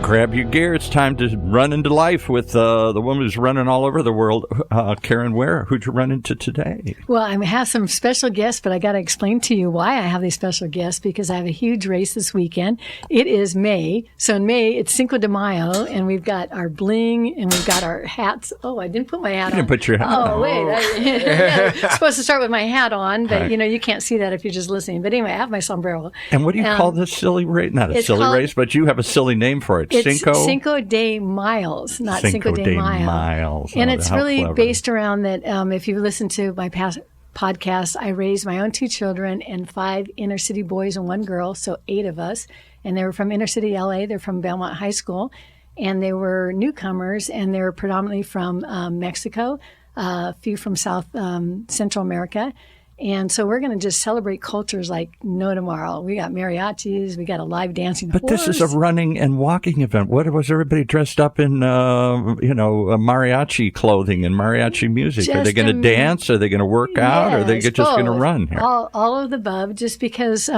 Grab your gear. It's time to run into life with the woman who's running all over the world, Caren Ware. Who'd you run into today? Well, I have some special guests, but I got to explain to you why I have these special guests, because I have a huge race this weekend. It is May. So in May, it's Cinco De Miles, and we've got our bling, and we've got our hats. Oh, I didn't put my hat on. You didn't put your hat on. Oh, wait. I'm supposed to start with my hat on, but, you can't see that if you're just listening. But anyway, I have my sombrero. And what do you call this silly race? Not a silly race, but you have a silly name for it. It's Cinco De Miles, not Cinco De Miles. And it's really clever. Based around that. If you listen to my past podcasts, I raised my own 2 children and 5 inner city boys and 1 girl, so 8 of us. And they were from inner city LA. They're from Belmont High School. And they were newcomers, and they were predominantly from Mexico, a few from South Central America. And so we're going to just celebrate cultures like no tomorrow. We got mariachis. We got a live dancing horse. But this is a running and walking event. What was everybody dressed up in, mariachi clothing and mariachi music? Are they going to dance? Are they going to work out? Or are they just going to run here? All of the above, just because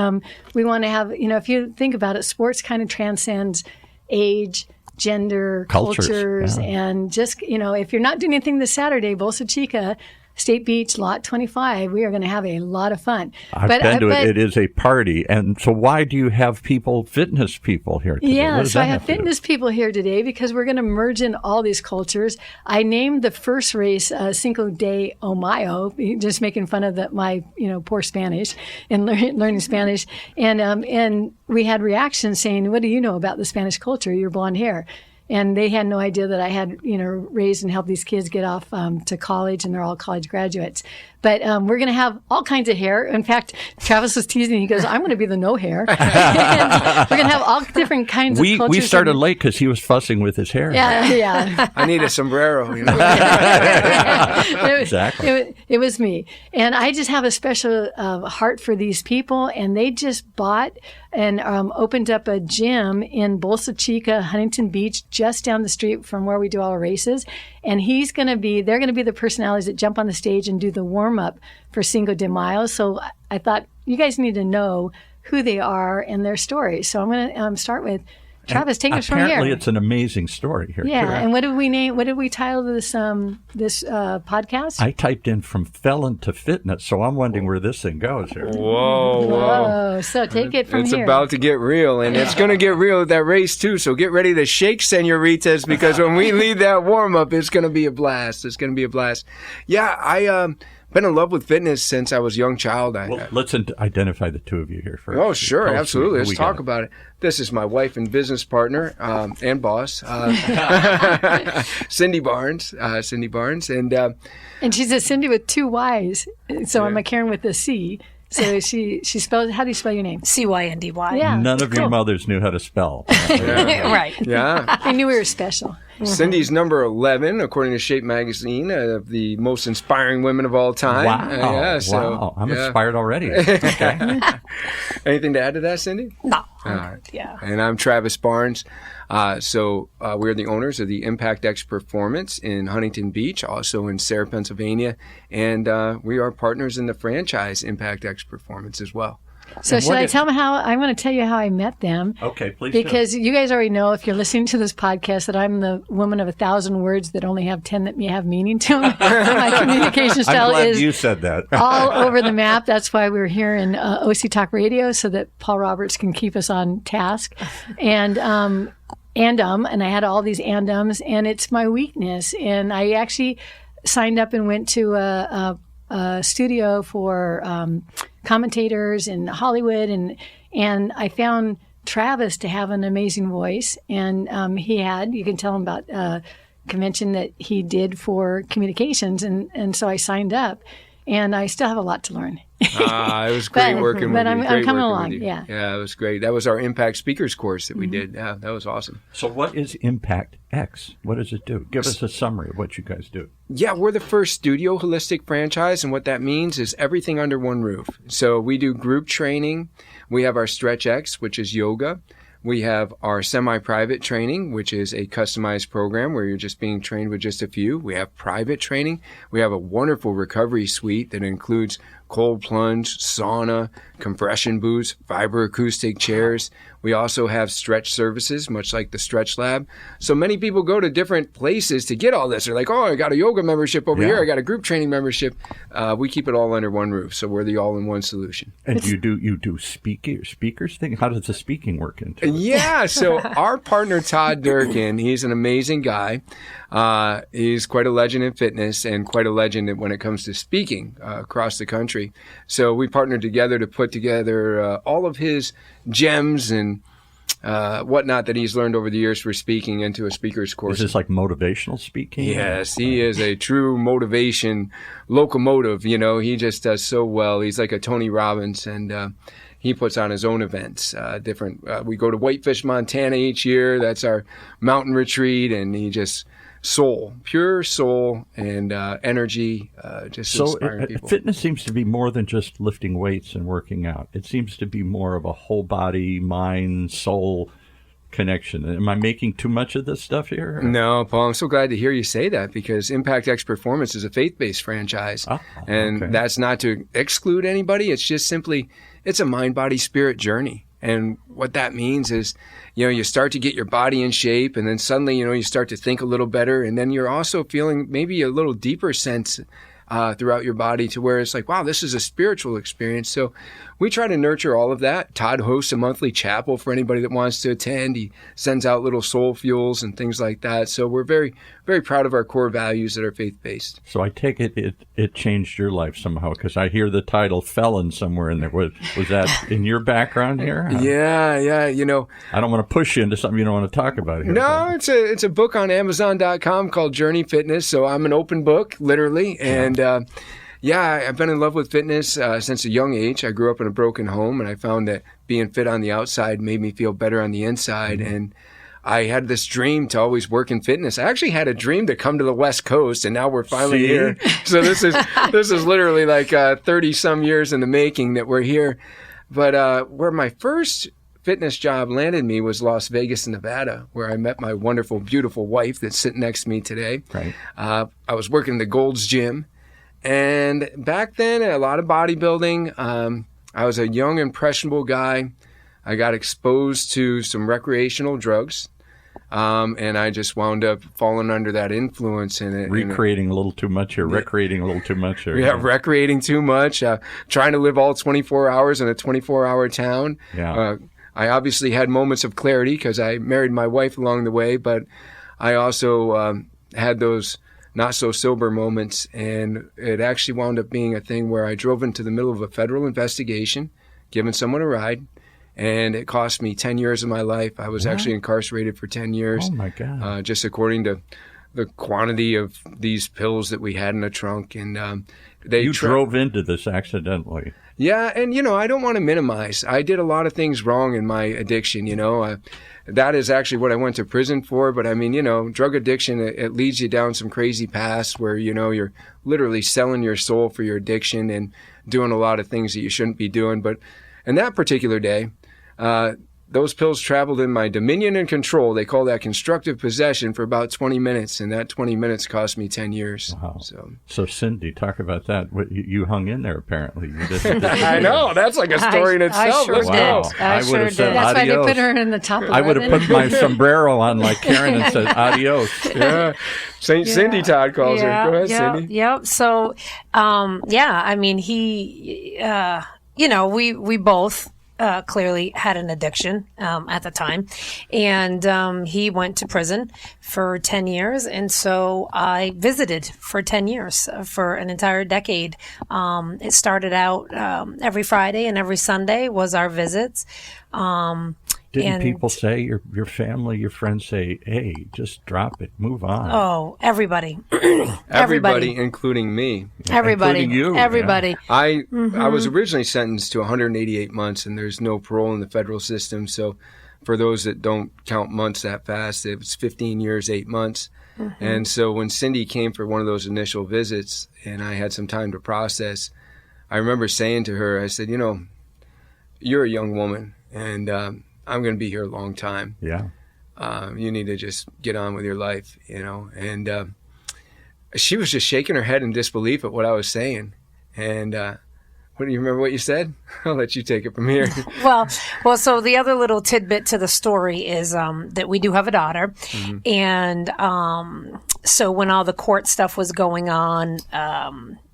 we want to have, if you think about it, sports kind of transcends age, gender, cultures. Yeah. And just, if you're not doing anything this Saturday, Bolsa, Chica, State Beach, Lot 25, we are going to have a lot of fun. I've been to it. It is a party. And so why do you have fitness people here today? Yeah, so I have fitness people here today because we're going to merge in all these cultures. I named the first race Cinco de Mayo, just making fun of my poor Spanish and learning Spanish. And we had reactions saying, what do you know about the Spanish culture? Your blonde hair. And they had no idea that I had, raised and helped these kids get off to college, and they're all college graduates. But we're going to have all kinds of hair. In fact, Travis was teasing. He goes, I'm going to be the no hair. And we're going to have all different kinds of cultures. We started late because he was fussing with his hair. Yeah. I need a sombrero. Exactly. It was me. And I just have a special heart for these people. And they just bought and opened up a gym in Bolsa, Chica, Huntington Beach, just down the street from where we do all our races. And they're going to be the personalities that jump on the stage and do the warm-up for Cinco de Miles. So I thought, you guys need to know who they are and their stories. So I'm going to start with Travis. Take us from here. Apparently, it's an amazing story here. Yeah, too. And what did we name? What did we title this podcast? I typed in from felon to fitness, so I'm wondering where this thing goes here. Whoa. So take it from here. It's about to get real, and it's going to get real with that race, too. So get ready to shake, senoritas, because when we lead that warm-up, it's going to be a blast. It's going to be a blast. Yeah, I been in love with fitness since I was a young child. Let's identify the two of you here first. Oh, sure. Absolutely. Let's talk about it. This is my wife and business partner and boss, Cyndy Barnes. And she's a Cyndy with 2 Y's. So I'm a Caren with a C. So she spells. How do you spell your name? Cyndy. Yeah. None of your mothers knew how to spell. Right. Yeah. I knew we were special. Cindy's number 11, according to Shape Magazine, of the most inspiring women of all time. Wow. Wow. I'm inspired already. Okay. Anything to add to that, Cyndy? No. All right. Yeah. And I'm Travis Barnes. We're the owners of the Impact X Performance in Huntington Beach, also in Sarah, Pennsylvania. And we are partners in the franchise Impact X Performance as well. So should I tell them I'm going to tell you how I met them. Okay, please Because you guys already know, if you're listening to this podcast, that I'm the woman of 1,000 words that only have 10 that may have meaning to them. My communication style I'm glad is you said that. all over the map. That's why we're here in OCTalkRadio, so that Paul Roberts can keep us on task. And I had all these and it's my weakness. And I actually signed up and went to a studio for commentators in Hollywood, and I found Travis to have an amazing voice, and you can tell him about convention that he did for communications, and so I signed up, and I still have a lot to learn. It was great working with you. But I'm coming along, yeah. Yeah, it was great. That was our Impact Speakers course that we did. Yeah, that was awesome. So what is Impact X? What does it do? Give us a summary of what you guys do. Yeah, we're the first studio holistic franchise, and what that means is everything under one roof. So we do group training. We have our Stretch X, which is yoga. We have our semi-private training, which is a customized program where you're just being trained with just a few. We have private training. We have a wonderful recovery suite that includes cold plunge, sauna, compression boots, vibroacoustic chairs. We also have stretch services, much like the Stretch Lab. So many people go to different places to get all this. They're like, oh, I got a yoga membership over here. I got a group training membership. We keep it all under one roof. So we're the all-in-one solution. And you do speakers thing? How does the speaking work into it? Yeah. So our partner, Todd Durkin, he's an amazing guy. He's quite a legend in fitness and quite a legend when it comes to speaking across the country. So we partnered together to put together all of his gems and whatnot that he's learned over the years for speaking into a speaker's course. Is this like motivational speaking? Yes, he is a true motivation locomotive. You know, he just does so well. He's like a Tony Robbins, and he puts on his own events. We go to Whitefish, Montana each year. That's our mountain retreat, and he just pure soul and energy, just inspiring people. Fitness seems to be more than just lifting weights and working out. It seems to be more of a whole body, mind, soul connection. Am I making too much of this stuff here? No, Paul, I'm so glad to hear you say that, because Impact X Performance is a faith-based franchise. And that's not to exclude anybody. It's just simply, it's a mind, body, spirit journey. And what that means is, you start to get your body in shape, and then suddenly, you start to think a little better. And then you're also feeling maybe a little deeper sense throughout your body, to where it's like, wow, this is a spiritual experience. So we try to nurture all of that. Todd hosts a monthly chapel for anybody that wants to attend. He sends out little soul fuels and things like that. So we're very, very proud of our core values that are faith-based. So I take it changed your life somehow, because I hear the title Felon somewhere in there. Was that in your background here? Yeah. I don't want to push you into something you don't want to talk about here. No, it's a book on Amazon.com called Journey Fitness. So I'm an open book, literally. And I've been in love with fitness since a young age. I grew up in a broken home, and I found that being fit on the outside made me feel better on the inside. Mm-hmm. And I had this dream to always work in fitness. I actually had a dream to come to the West Coast, and now we're finally here. So this is literally like 30-some years in the making that we're here. But where my first fitness job landed me was Las Vegas, Nevada, where I met my wonderful, beautiful wife that's sitting next to me today. Right. I was working the Gold's Gym. And back then, a lot of bodybuilding. I was a young, impressionable guy. I got exposed to some recreational drugs, and I just wound up falling under that influence. Recreating a little too much here, recreating a little too much here. Yeah, recreating too much, trying to live all 24 hours in a 24-hour town. Yeah. I obviously had moments of clarity because I married my wife along the way, but I also had those not-so-sober moments, and it actually wound up being a thing where I drove into the middle of a federal investigation, giving someone a ride, and it cost me 10 years of my life. I was actually incarcerated for 10 years. Oh, my God. Just according to the quantity of these pills that we had in the trunk. And you drove into this accidentally. Yeah, and, I don't want to minimize. I did a lot of things wrong in my addiction, That is actually what I went to prison for. But, I mean, drug addiction, it leads you down some crazy paths where, you're literally selling your soul for your addiction and doing a lot of things that you shouldn't be doing. But in that particular day, those pills traveled in my dominion and control. They call that constructive possession for about 20 minutes, and that 20 minutes cost me 10 years. Wow. So Cyndy, talk about that. You hung in there, apparently. I know. That's like a story in itself. Let's go. I would have said That's adios. why they put her in the top 11. I would have put my sombrero on like Caren and said adios. Yeah. Saint Cyndy, Todd calls her. Go ahead, Cyndy. Yep. So, I mean, he, we both clearly had an addiction at the time, and he went to prison for 10 years, and so I visited for 10 years, for an entire decade. It started out every Friday and every Sunday was our visits. Didn't people say, your family, your friends say, hey, just drop it, move on? Oh, everybody. Everybody, including me. Everybody. Including you. Everybody. Yeah. I was originally sentenced to 188 months, and there's no parole in the federal system. So for those that don't count months that fast, it was 15 years, 8 months. Mm-hmm. And so when Cyndy came for one of those initial visits and I had some time to process, I remember saying to her, I said, you're a young woman, and I'm going to be here a long time. Yeah. You need to just get on with your life, And she was just shaking her head in disbelief at what I was saying. And what do you remember what you said? I'll let you take it from here. Well, so the other little tidbit to the story is that we do have a daughter. Mm-hmm. And so when all the court stuff was going on,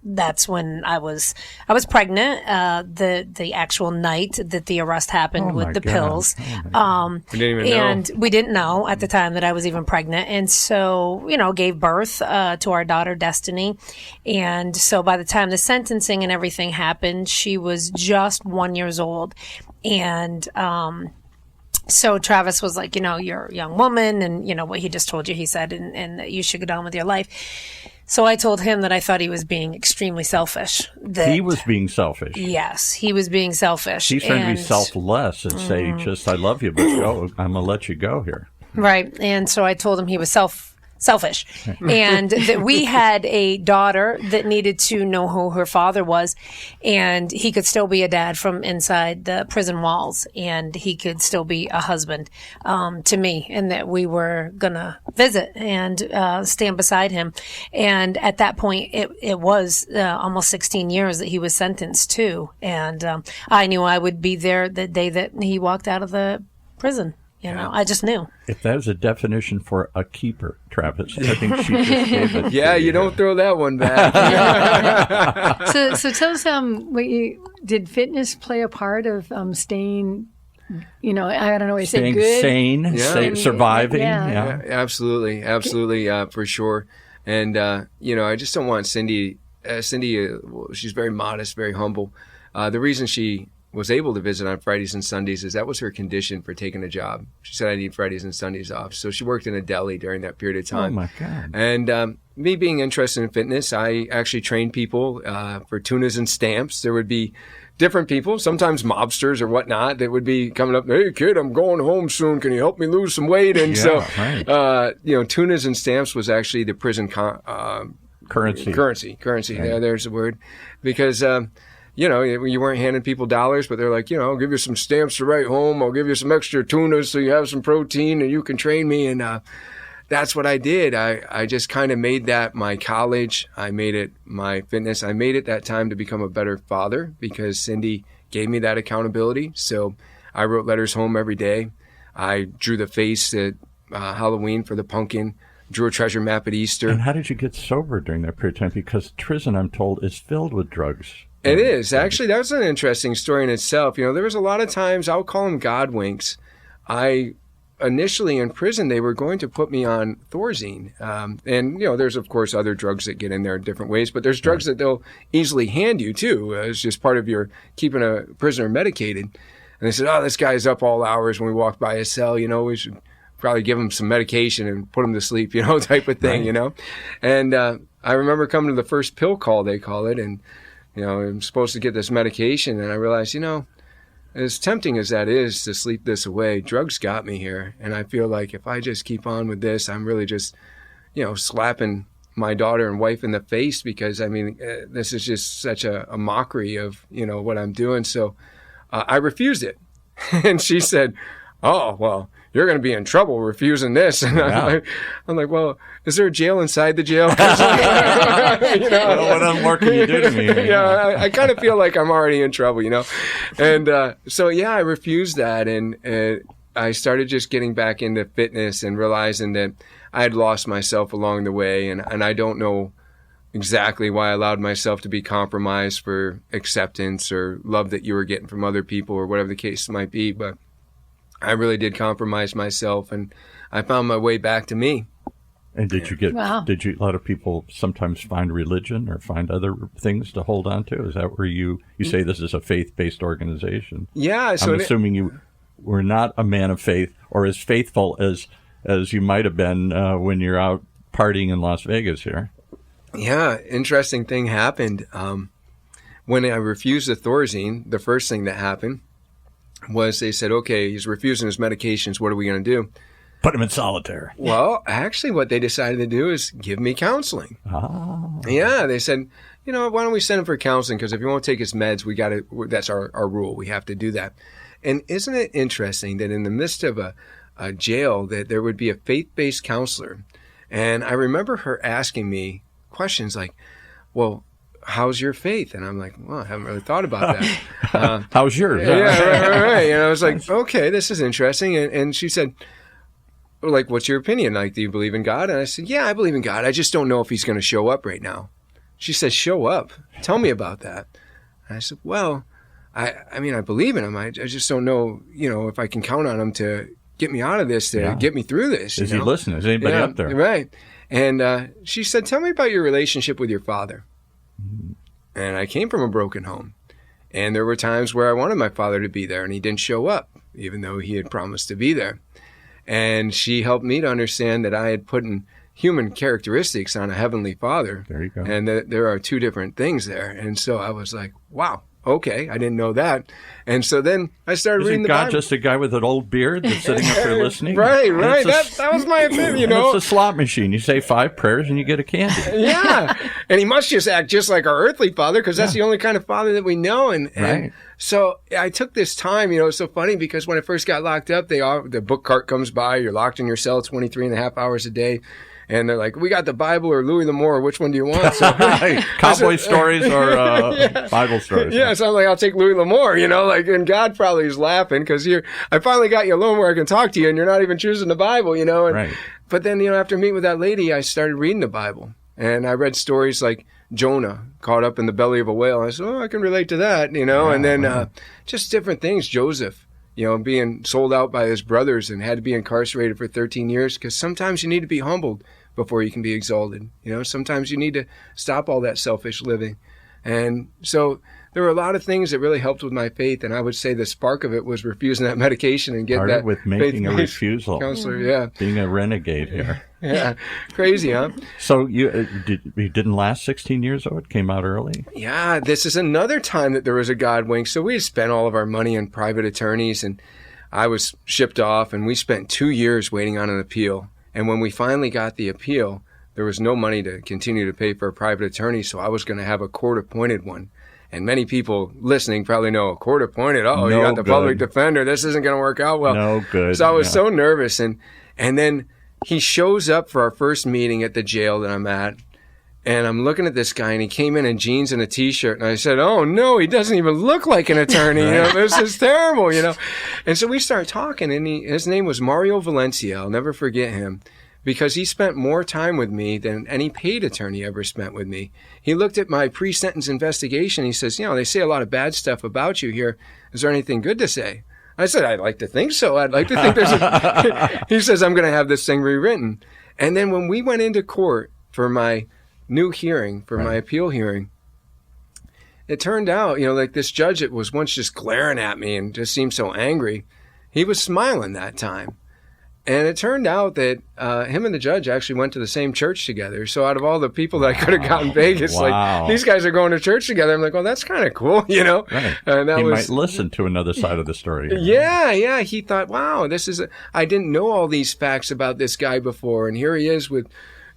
that's when I was pregnant, the actual night that the arrest happened with the pills. We didn't even know. We didn't know at the time that I was even pregnant. And so, gave birth to our daughter, Destiny. And so by the time the sentencing and everything happened, she was just 1 year old. And, so Travis was like, you're a young woman and, what he just told you, he said, and that you should go on with your life. So I told him that I thought he was being extremely selfish. He was being selfish. Yes, he was being selfish. He's trying to be selfless and say, just, I love you, but I'm going to let you go here. Right. And so I told him he was selfish and that we had a daughter that needed to know who her father was, and he could still be a dad from inside the prison walls, and he could still be a husband to me, and that we were gonna visit and stand beside him. And at that point it was almost 16 years that he was sentenced to, and I knew I would be there the day that he walked out of the prison. I just knew. If that was a definition for a keeper, Travis, I think she just gave it. Yeah, you don't throw that one back. So tell us, did fitness play a part of staying? I don't know what you say. Good, sane, surviving. Yeah, absolutely, for sure. And I just don't want Cyndy. Cyndy, she's very modest, very humble. The reason she was able to visit on Fridays and Sundays is that was her condition for taking a job. She said, I need Fridays and Sundays off. So she worked in a deli during that period of time. Oh, my God. And me being interested in fitness, I actually trained people for tunas and stamps. There would be different people, sometimes mobsters or whatnot, that would be coming up, hey, kid, I'm going home soon. Can you help me lose some weight? And tunas and stamps was actually the prison currency. Right. There's the word. Because... you weren't handing people dollars, but they're like, I'll give you some stamps to write home. I'll give you some extra tuna so you have some protein and you can train me. And that's what I did. I just kind of made that my college. I made it my fitness. I made it that time to become a better father because Cyndy gave me that accountability. So I wrote letters home every day. I drew the face at Halloween for the pumpkin, drew a treasure map at Easter. And how did you get sober during that period of time? Because prison, I'm told, is filled with drugs. It is. Actually, that was an interesting story in itself. There was a lot of times, I'll call them God winks. Initially in prison, they were going to put me on Thorazine. And there's, of course, other drugs that get in there in different ways, but there's drugs that they'll easily hand you, too. It's just part of your keeping a prisoner medicated. And they said, this guy's up all hours when we walk by his cell. We should probably give him some medication and put him to sleep, type of thing, Right. And I remember coming to the first pill call, they call it, and I'm supposed to get this medication, and I realized, as tempting as that is to sleep this away, drugs got me here. And I feel like if I just keep on with this, I'm really just, slapping my daughter and wife in the face because, this is just such a mockery of, what I'm doing. So I refused it. And she said, oh, well, you're going to be in trouble refusing this. And I'm like, well, is there a jail inside the jail? What more can you do to me? Yeah, I kind of feel like I'm already in trouble, And I refused that. And I started just getting back into fitness and realizing that I had lost myself along the way. And I don't know exactly why I allowed myself to be compromised for acceptance or love that you were getting from other people or whatever the case might be. But I really did compromise myself, and I found my way back to me. And did you a lot of people sometimes find religion or find other things to hold on to? Is that where you say this is a faith-based organization? Yeah. So I'm assuming you were not a man of faith or as faithful as you might have been when you're out partying in Las Vegas here. Yeah. Interesting thing happened. When I refused the Thorazine, the first thing that happened was they said, okay, he's refusing his medications. What are we going to do? Put him in solitary. Well, actually, what they decided to do is give me counseling. Oh. Yeah, they said, why don't we send him for counseling? Because if he won't take his meds, that's our rule. We have to do that. And isn't it interesting that in the midst of a jail that there would be a faith-based counselor? And I remember her asking me questions like, well, how's your faith? And I'm like, well, I haven't really thought about that. How's yours? Yeah, right. And I was like, okay, this is interesting. And she said, like, what's your opinion? Like, do you believe in God? And I said, yeah, I believe in God. I just don't know if he's going to show up right now. She said, show up. Tell me about that. And I said, well, I mean, I believe in him. I just don't know, if I can count on him to get me out of this, to get me through this. Is he listening? Is anybody up there? Right. And she said, tell me about your relationship with your father. Mm-hmm. And I came from a broken home. And there were times where I wanted my father to be there, and he didn't show up, even though he had promised to be there. And she helped me to understand that I had put in human characteristics on a heavenly father. There you go. And that there are two different things there. And so I was like, wow, okay, I didn't know that. And so then I started reading the Bible. Isn't God just a guy with an old beard that's sitting up there listening? Right. That was my opinion, It's a slot machine. You say 5 prayers and you get a candy. Yeah. And he must just act just like our earthly father, because that's the only kind of father that we know. And so I took this time, it's so funny because when I first got locked up, the book cart comes by, you're locked in your cell 23 and a half hours a day. And they're like, we got the Bible or Louis L'Amour. Which one do you want? So, Cowboy stories or Bible stories? Yeah, so I'm like, I'll take Louis L'Amour, and God probably is laughing because I finally got you alone where I can talk to you and you're not even choosing the Bible, And, right. But then, after meeting with that lady, I started reading the Bible. And I read stories like Jonah caught up in the belly of a whale. I said, I can relate to that, and then just different things. Joseph. Being sold out by his brothers and had to be incarcerated for 13 years because sometimes you need to be humbled before you can be exalted. Sometimes you need to stop all that selfish living. And so there were a lot of things that really helped with my faith. And I would say the spark of it was refusing that medication and getting that with making a refusal. Counselor, yeah. Being a renegade here. Yeah. Crazy, huh? So you didn't last 16 years, though? It came out early? Yeah, this is another time that there was a God wink. So we had spent all of our money on private attorneys, and I was shipped off, and we spent 2 years waiting on an appeal. And when we finally got the appeal, there was no money to continue to pay for a private attorney, so I was going to have a court-appointed one. And many people listening probably know, court-appointed, you got the public defender, this isn't going to work out well. No good. So I was so nervous, and then he shows up for our first meeting at the jail that I'm at, and I'm looking at this guy, and he came in jeans and a T-shirt, and I said, oh, no, he doesn't even look like an attorney. This is terrible, And so we started talking, and his name was Mario Valencia. I'll never forget him, because he spent more time with me than any paid attorney ever spent with me. He looked at my pre-sentence investigation. He says, they say a lot of bad stuff about you here. Is there anything good to say? I said, I'd like to think so. I'd like to think there's He says, I'm going to have this thing rewritten. And then when we went into court for my new hearing, for my appeal hearing, it turned out, like this judge that was once just glaring at me and just seemed so angry, he was smiling that time. And it turned out that him and the judge actually went to the same church together. So out of all the people that I could have got in Vegas, like, these guys are going to church together. I'm like, well, that's kind of cool, Right. And that he might listen to another side of the story. Yeah. He thought, wow, I didn't know all these facts about this guy before. And here he is with,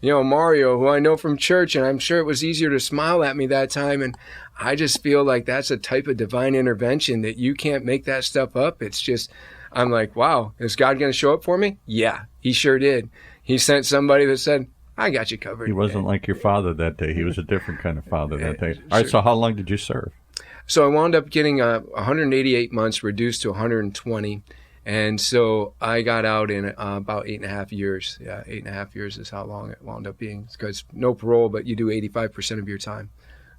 Mario, who I know from church. And I'm sure it was easier to smile at me that time. And I just feel like that's a type of divine intervention that you can't make that stuff up. It's just... I'm like, wow, is God going to show up for me? Yeah, he sure did. He sent somebody that said, I got you covered. He wasn't like your father that day. He was a different kind of father that day. All right, so how long did you serve? So I wound up getting 188 months reduced to 120. And so I got out in about 8.5 years. Yeah, 8.5 years is how long it wound up being. Because no parole, but you do 85% of your time.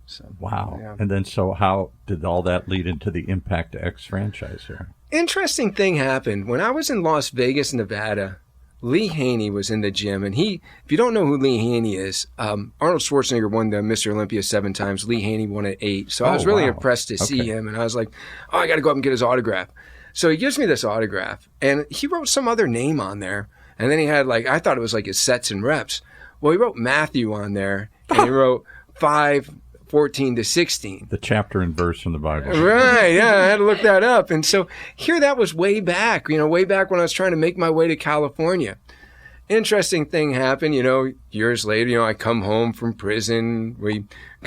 So, wow. Yeah. And then so how did all that lead into the Impact X franchise here? Interesting thing happened. When I was in Las Vegas, Nevada, Lee Haney was in the gym. And if you don't know who Lee Haney is, Arnold Schwarzenegger won the Mr. Olympia 7 times. Lee Haney won it 8. So I was really impressed to see him. And I was like, I got to go up and get his autograph. So he gives me this autograph. And he wrote some other name on there. And then he had I thought it was like his sets and reps. Well, he wrote Matthew on there. And he wrote 5:14 to 16. The chapter and verse from the Bible. Right, yeah, I had to look that up. And so here that was way back when I was trying to make my way to California. interesting thing happened, years later, I come home from prison.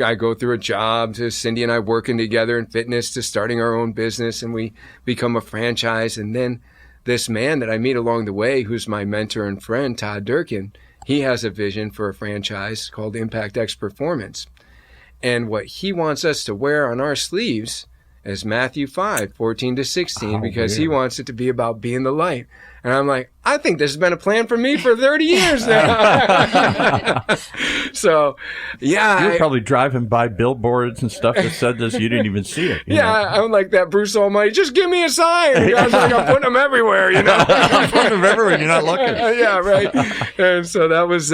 I go through a job to Cyndy and I working together in fitness to starting our own business, and we become a franchise. And then this man that I meet along the way, who's my mentor and friend, Todd Durkin, he has a vision for a franchise called Impact X Performance. And what he wants us to wear on our sleeves is Matthew 5:14-16, because he wants it to be about being the light. And I'm like, I think this has been a plan for me for 30 years now. So, yeah. You were probably driving by billboards and stuff that said this. You didn't even see it. I'm like that Bruce Almighty. Just give me a sign. And God's like, I'm putting them everywhere, I'm putting them everywhere and you're not looking. Yeah, right. And so that was,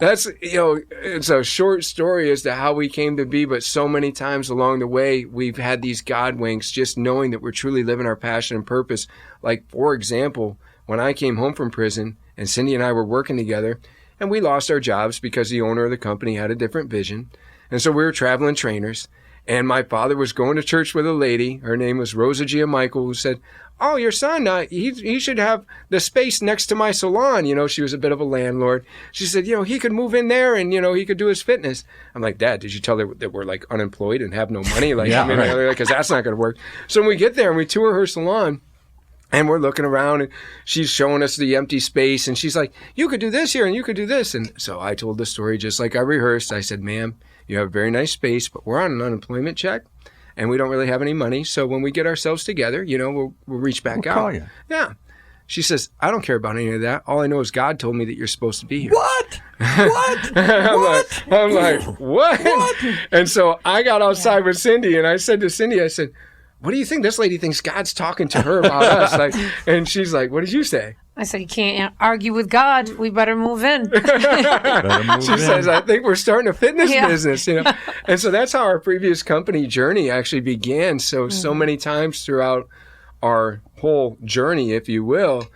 it's a short story as to how we came to be, but so many times along the way, we've had these God winks, just knowing that we're truly living our passion and purpose. Like, for example, when I came home from prison and Cyndy and I were working together, and we lost our jobs because the owner of the company had a different vision. And so we were traveling trainers, and my father was going to church with a lady. Her name was Rosa Giamichael, who said, oh, your son, he should have the space next to my salon. She was a bit of a landlord. She said, he could move in there and, he could do his fitness. I'm like, Dad, did you tell her that we're like unemployed and have no money? Because that's not going to work. So when we get there and we tour her salon, and we're looking around, and she's showing us the empty space, and she's like, you could do this here, and you could do this. And so I told the story just like I rehearsed. I said, ma'am, you have a very nice space, but we're on an unemployment check, and we don't really have any money. So when we get ourselves together, we'll reach back out. Call you. Yeah. She says, I don't care about any of that. All I know is God told me that you're supposed to be here. What? What? I'm like, what? And so I got outside with Cyndy, and I said to Cyndy, I said, what do you think? This lady thinks God's talking to her about us. And she's like, what did you say? I said, you can't argue with God. We better move in. She says, I think we're starting a fitness business, And so that's how our previous company journey actually began. So many times throughout our whole journey, if you will,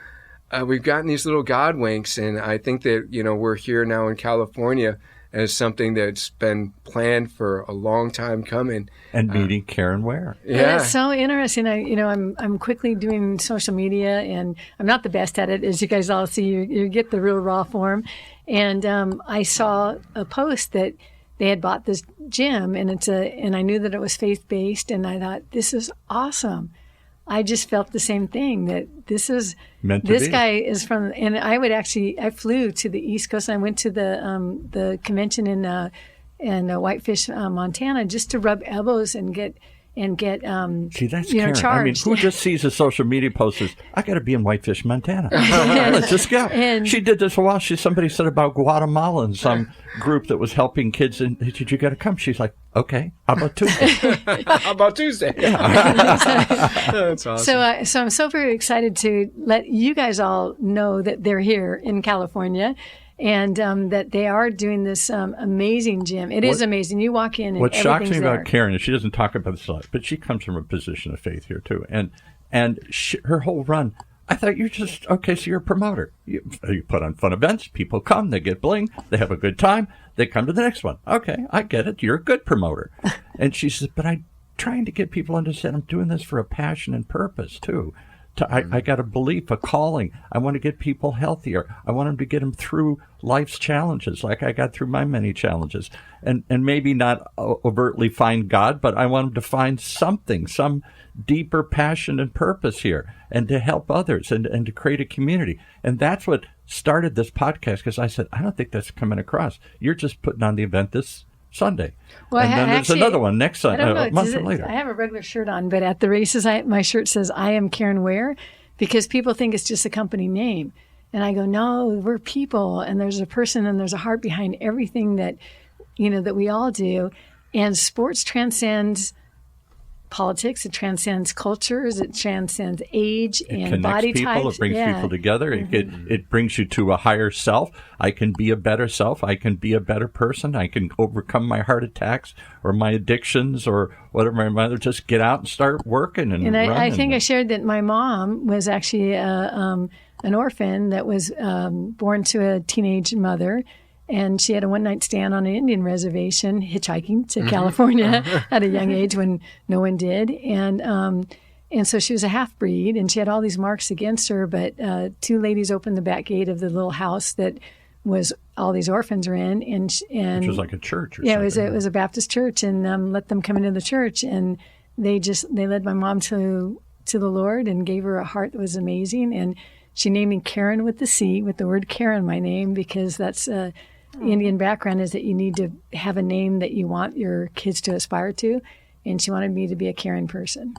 we've gotten these little God winks. And I think that, we're here now in California as something that's been planned for a long time coming. And meeting Caren Ware. Yeah, it's so interesting. I'm quickly doing social media, and I'm not the best at it, as you guys all see. You get the real raw form. And I saw a post that they had bought this gym, and I knew that it was faith-based, and I thought, this is awesome. I just felt the same thing, that this guy is from, and I flew to the East Coast, and I went to the convention in Whitefish, Montana, just to rub elbows and get see, that's Caren. charged. I mean, who just sees a social media post says, I got to be in Whitefish, Montana. Let's just go. And she did this a while. Somebody said about Guatemala and some group that was helping kids, and did you got to come? She's like, okay, how about Tuesday? How about Tuesday? That's awesome. So I'm so very excited to let you guys all know that they're here in California. And that they are doing this amazing gym. It is amazing. You walk in and what shocks me there. about Caren is she doesn't talk about this a lot, but she comes from a position of faith here too. And her whole run, I thought you're just, okay, so you're a promoter. You put on fun events, people come, they get bling, they have a good time, they come to the next one. Okay, I get it. You're a good promoter. And she says, but I'm trying to get people to understand I'm doing this for a passion and purpose too. I got a belief, a calling. I want to get people healthier. I want them to get them through life's challenges like I got through my many challenges. And maybe not overtly find God, but I want them to find something, some deeper passion and purpose here, and to help others and to create a community. And that's what started this podcast, because I said, I don't think that's coming across. You're just putting on the event this Sunday. Well, and then there's another one next Sunday, a month later. I have a regular shirt on, but at the races, my shirt says, I am Caren Ware, because people think it's just a company name. And I go, no, we're people, and there's a person and there's a heart behind everything that, that we all do. And sports transcends politics, it transcends cultures, it transcends age and body types. It brings people together. It brings you to a higher self. I can be a better self. I can be a better person. I can overcome my heart attacks or my addictions or whatever. My mother just get out and start working and I think I shared that my mom was actually an orphan that was born to a teenage mother. And she had a one-night stand on an Indian reservation, hitchhiking to California at a young age when no one did. And And so she was a half-breed, and she had all these marks against her, but two ladies opened the back gate of the little house that was all these orphans were in. Which was like a church or something. Yeah, it was a Baptist church, and let them come into the church. And they led my mom to the Lord and gave her a heart that was amazing. And she named me Caren with the C, with the word Caren, my name, because that's Indian background is that you need to have a name that you want your kids to aspire to. And she wanted me to be a caring person.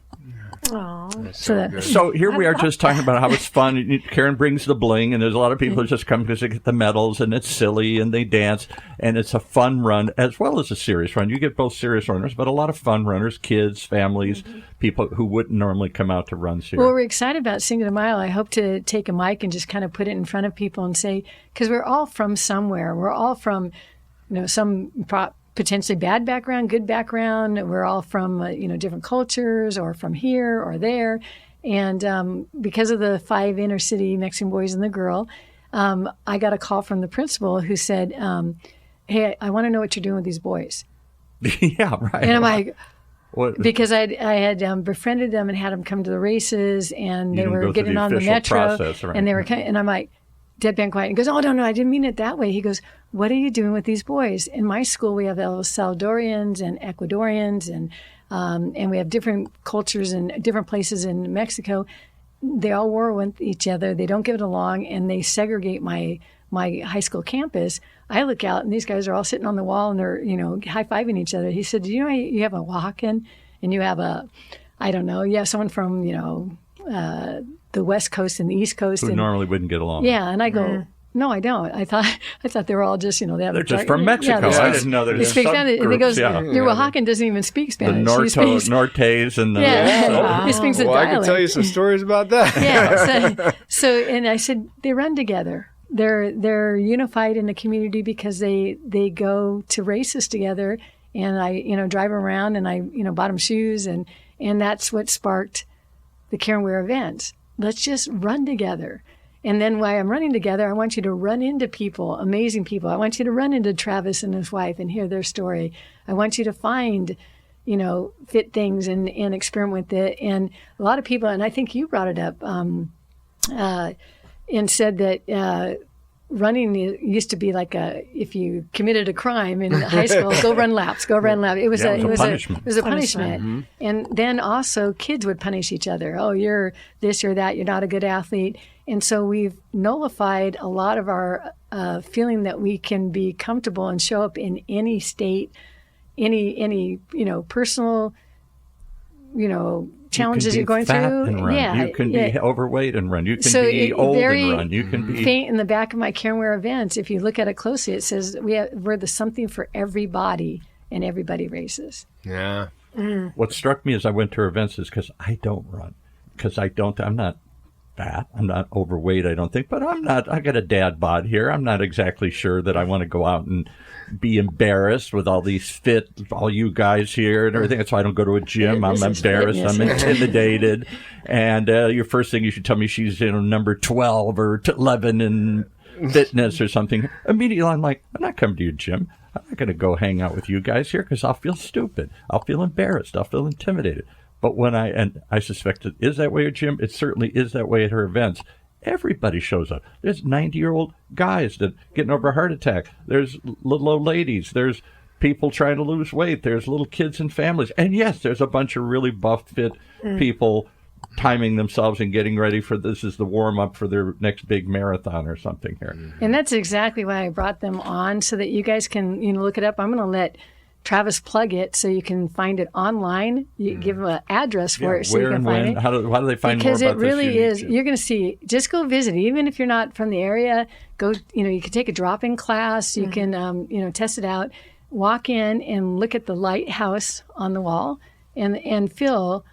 Oh, so here we are just talking about how it's fun. Caren brings the bling, and there's a lot of people who just come because they get the medals, and it's silly, and they dance, and it's a fun run as well as a serious run. You get both serious runners, but a lot of fun runners, kids, families, people who wouldn't normally come out to runs here. Well, we're excited about Cinco de Miles. I hope to take a mic and just kind of put it in front of people and say, because we're all from somewhere. We're all from, some potentially bad background, good background. We're all from, different cultures or from here or there. And because of the 5 inner city Mexican boys and the girl, I got a call from the principal who said, hey, I want to know what you're doing with these boys. Yeah, right. And I'm like, what? Because I had befriended them and had them come to the races, and they were getting on the metro. Process, right? And they were, and I'm like, deadpan quiet. He goes, oh, no, I didn't mean it that way. He goes, what are you doing with these boys? In my school, we have El Salvadorians and Ecuadorians, and we have different cultures in different places in Mexico. They all war with each other. They don't get along, and they segregate my high school campus. I look out, and these guys are all sitting on the wall, and they're, high-fiving each other. He said, do you know you have a Oaxacan, and you have you have someone from, the West Coast and the East Coast. Who normally wouldn't get along. Yeah, and I go, no, I don't. I thought they were all just, they're just from Mexico. I didn't know they speak Spanish. And he goes, your Oaxacan doesn't even speak Spanish. The Nortes and the... He speaks a dialect. I can tell you some stories about that. Yeah. So, and I said, they run together. They're unified in the community because they go to races together, and I, drive around, and I, bought them shoes, and that's what sparked the Caren Ware events. Let's just run together. And then while I'm running together, I want you to run into people, amazing people. I want you to run into Travis and his wife and hear their story. I want you to find, fit things and experiment with it. And a lot of people, and I think you brought it up, and said that running used to be like if you committed a crime in high school, go run laps. It was a punishment. It was a punishment. Mm-hmm. And then also kids would punish each other. Oh, you're this or that. You're not a good athlete. And so we've nullified a lot of our feeling that we can be comfortable and show up in any state, any personal, challenges you're going through. And run. Yeah, you can be overweight and run. You can be old and run. You can be faint in the back of my Caren Ware events. If you look at it closely, it says we're the something for everybody, and everybody races. Yeah. Mm. What struck me as I went to her events is because I don't run. Because I'm not fat. I'm not overweight, I don't think, but I got a dad bod here. I'm not exactly sure that I want to go out and be embarrassed with all you guys here and everything. That's why I don't go to a gym. I'm embarrassed. I'm intimidated. And your first thing you should tell me she's number 12 or 11 in fitness or something. Immediately I'm like, I'm not coming to your gym. I'm not going to go hang out with you guys here because I'll feel stupid. I'll feel embarrassed. I'll feel intimidated. But I suspect it is that way at gym. It certainly is that way at her events. Everybody shows up. There's 90-year-old guys that getting over a heart attack. There's little old ladies. There's people trying to lose weight. There's little kids and families. And yes, there's a bunch of really buff, fit people timing themselves and getting ready for this is the warm-up for their next big marathon or something here. And that's exactly why I brought them on, so that you guys can look it up. I'm going to let Travis plug it so you can find it online. You give them an address for it so you can find it. How do they find more about this? Because it really is. You're going to see. Just go visit. Even if you're not from the area, go. You can take a drop-in class. You can test it out. Walk in and look at the lighthouse on the wall and feel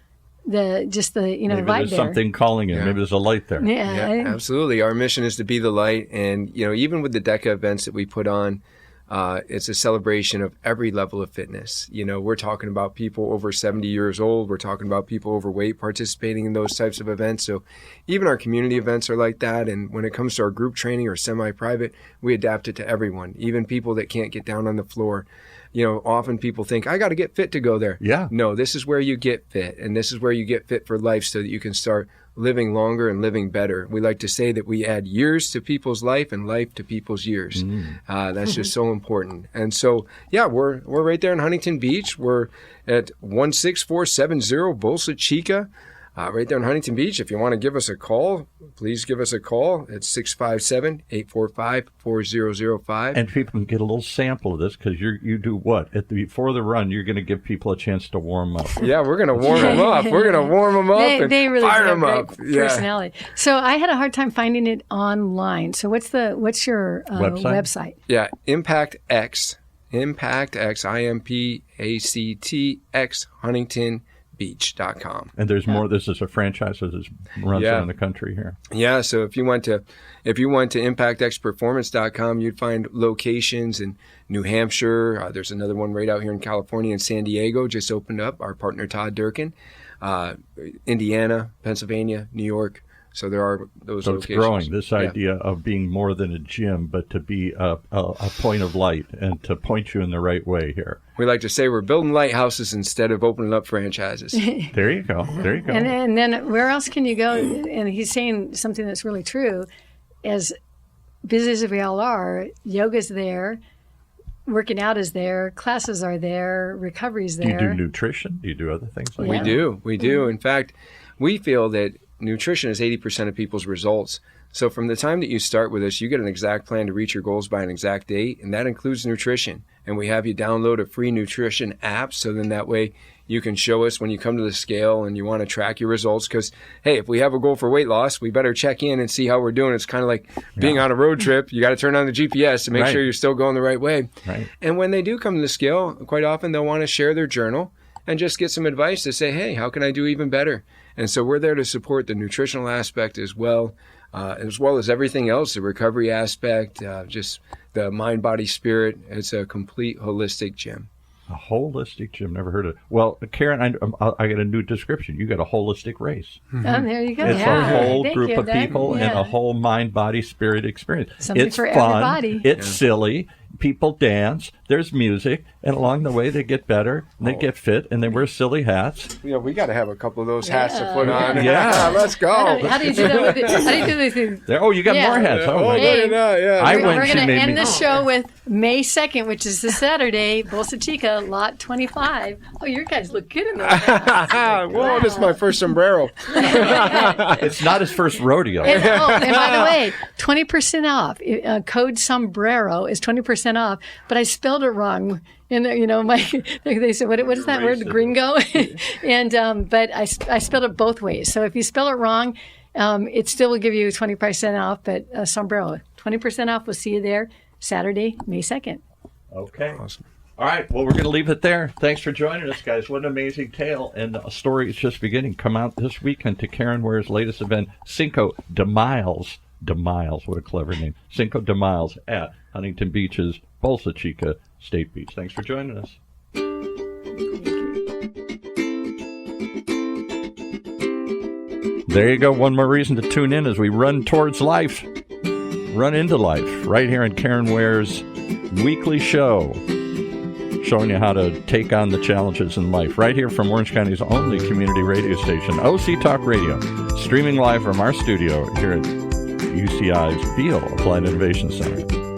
the maybe vibe there's there. something calling you. Yeah. Maybe there's a light there. Yeah, absolutely. Our mission is to be the light, and even with the DECA events that we put on. It's a celebration of every level of fitness. We're talking about people over 70 years old. We're talking about people overweight participating in those types of events. So even our community events are like that. And when it comes to our group training or semi-private, we adapt it to everyone, even people that can't get down on the floor. often people think, I got to get fit to go there. Yeah. No, this is where you get fit, and this is where you get fit for life so that you can start living longer and living better. We like to say that we add years to people's life and life to people's years. That's just so important. And so, we're right there in Huntington Beach. We're at 16470 Bolsa, Chica. Right there in Huntington Beach. If you want to give us a call, please give us a call. It's 657-845-4005. And people can get a little sample of this because you do what? Before the run, you're going to give people a chance to warm up. Yeah, we're going to warm them up. We're going to warm them up and they really fire have them up. Great personality. So I had a hard time finding it online. So what's your website? Yeah, Impact X, IMPACTX, HuntingtonBeach.com. And there's more. This is a franchise that runs around the country here. Yeah, so if you went to ImpactXPerformance.com, you'd find locations in New Hampshire. There's another one right out here in California, in San Diego, just opened up. Our partner Todd Durkin, Indiana, Pennsylvania, New York. So there are those locations. So it's growing, this idea of being more than a gym, but to be a point of light and to point you in the right way here. We like to say we're building lighthouses instead of opening up franchises. There you go. There you go. And then where else can you go? And he's saying something that's really true. As busy as we all are, yoga's there, working out is there, classes are there, recovery's there. Do you do nutrition? Do you do other things like that? We do. In fact, we feel that nutrition is 80% of people's results. So from the time that you start with us, you get an exact plan to reach your goals by an exact date, and that includes nutrition. And we have you download a free nutrition app, so then that way you can show us when you come to the scale and you want to track your results. Because, hey, if we have a goal for weight loss, we better check in and see how we're doing. It's kind of like being on a road trip. You got to turn on the GPS to make sure you're still going the right way. Right. And when they do come to the scale, quite often they'll want to share their journal and just get some advice to say, hey, how can I do even better? And so we're there to support the nutritional aspect as well as everything else, the recovery aspect, just the mind, body, spirit. It's a complete holistic gym. A holistic gym, never heard of it. Well, Caren, I got a new description. You got a holistic race. There you go. It's a whole group of people and a whole mind, body, spirit experience. Something it's for fun. Everybody. It's silly. People dance. There's music. And along the way, they get better. And they get fit. And they wear silly hats. Yeah, we got to have a couple of those hats to put on. Yeah. Let's go. How do you do that with it? How do you do this thing? Oh, you got more hats. Oh, my hey, God. We're going to end the show with May 2nd, which is this Saturday, Bolsa Chica, lot 25. Oh, your guys look good in those hats. Whoa, this is my first sombrero. It's not his first rodeo. And by the way, 20% off. Code sombrero is 20% off, but I spelled it wrong. And they said, what is that word? Gringo. And but I spelled it both ways. So if you spell it wrong, it still will give you 20% off. But sombrero, 20% off. We'll see you there Saturday, May 2nd. Okay. Awesome. All right. Well, we're going to leave it there. Thanks for joining us, guys. What an amazing tale. And the story is just beginning. Come out this weekend to Caren Ware's latest event, Cinco De Miles. De Miles, what a clever name. Cinco De Miles at Huntington Beach's Bolsa Chica State Beach. Thanks for joining us. There you go. One more reason to tune in as we run towards life. Run into life. Right here in Caren Ware's weekly show. Showing you how to take on the challenges in life. Right here from Orange County's only community radio station, OCTalkRadio. Streaming live from our studio here at UCI's Beal Applied Innovation Center.